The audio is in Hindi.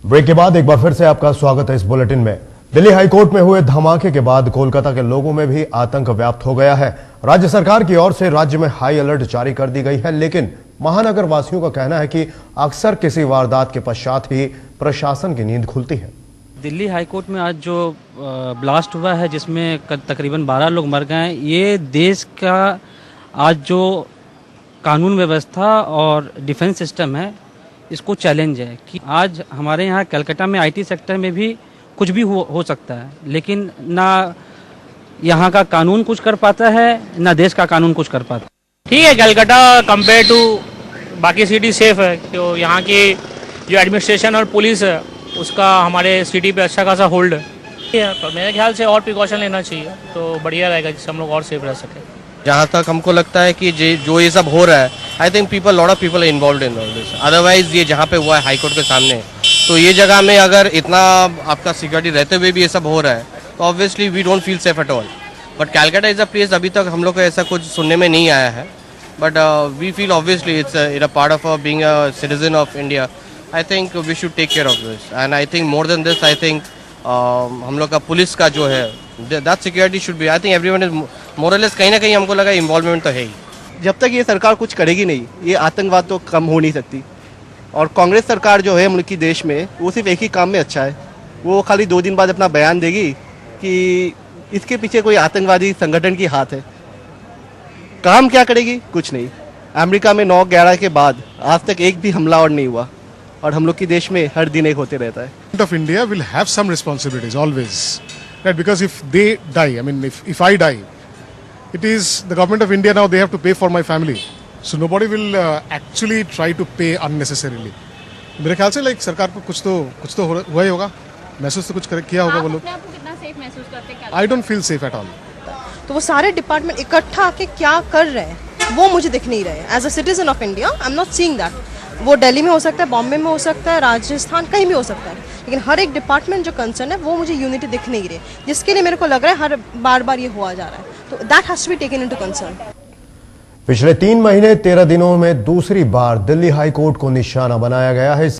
ब्रेक के बाद एक बार फिर से आपका स्वागत है इस बुलेटिन में। दिल्ली हाईकोर्ट में हुए धमाके के बाद कोलकाता के लोगों में भी आतंक व्याप्त हो गया है। राज्य सरकार की ओर से राज्य में हाई अलर्ट जारी कर दी गई है, लेकिन महानगर वासियों का कहना है कि अक्सर किसी वारदात के पश्चात ही प्रशासन की नींद खुलती है। दिल्ली हाईकोर्ट में आज जो ब्लास्ट हुआ है, जिसमें तकरीबन 12 लोग मर गए, ये देश का आज जो कानून व्यवस्था और डिफेंस सिस्टम है, इसको चैलेंज है कि आज हमारे यहाँ कलकत्ता में आईटी सेक्टर में भी कुछ भी हो सकता है, लेकिन ना यहाँ का कानून कुछ कर पाता है, ना देश का कानून कुछ कर पाता है। ठीक है, कलकत्ता कंपेयर टू बाकी सिटी सेफ है, तो यहाँ की जो एडमिनिस्ट्रेशन और पुलिस है उसका हमारे सिटी पे अच्छा खासा होल्ड है। तो मेरे ख्याल से और प्रिकॉशन लेना चाहिए तो बढ़िया रहेगा, जिससे हम लोग और सेफ रह सकें। जहाँ तक हमको लगता है कि जो ये सब हो रहा है, I think lot of people involve in all this. Otherwise ये जहाँ पे हुआ है हाईकोर्ट के सामने, तो ये जगह में अगर इतना आपका सिक्योरिटी रहते हुए भी ये सब हो रहा है तो obviously we don't feel safe at all. But Calcutta is a place, अभी तक हम लोग को ऐसा कुछ सुनने में नहीं आया है, but we feel obviously it's a part of being a citizen of India. I think we should take care of this, and I think more than this, I think हम लोग का पुलिस का जो है that security should be, I think everyone is more और लेस कहीं ना कहीं हमको लगा इन्वॉल्वमेंट तो है ही। जब तक ये सरकार कुछ करेगी नहीं, ये आतंकवाद तो कम हो नहीं सकती। और कांग्रेस सरकार जो है मुल्क की देश में, वो सिर्फ एक ही काम में अच्छा है, वो खाली 2 दिन बाद अपना बयान देगी कि इसके पीछे कोई आतंकवादी संगठन की हाथ है। काम क्या करेगी? कुछ नहीं। अमेरिका में 9/11 के बाद आज तक एक भी हमला और नहीं हुआ, और हम लोग के देश में हर दिन एक होते रहता है। Of India will have some responsibilities always, right? Because if they die, I mean, if I die, it is the government of India now. They have to pay for my family, so nobody will actually try to pay unnecessarily. मेरे ख्याल से लाइक सरकार को कुछ तो हुआ ही होगा, महसूस तो कुछ किया होगा वो लोग। अपने आप को कितना सेफ महसूस करते हैं? I don't feel safe at all. तो वो सारे डिपार्टमेंट इकट्ठा आके क्या कर रहे हैं वो मुझे दिख नहीं रहे। As a citizen of India I am not seeing that. वो दिल्ली में हो सकता है, बॉम्बे में हो सकता है, राजस्थान कहीं भी हो सकता है, लेकिन हर एक डिपार्टमेंट जो कंसर्न है वो मुझे यूनिटी दिख नहीं रही, जिसके लिए मेरे को लग रहा है हर बार ये हुआ जा रहा है। तो that has to be taken into concern. पिछले 3 महीने 13 दिनों में दूसरी बार दिल्ली हाईकोर्ट को निशाना बनाया गया है।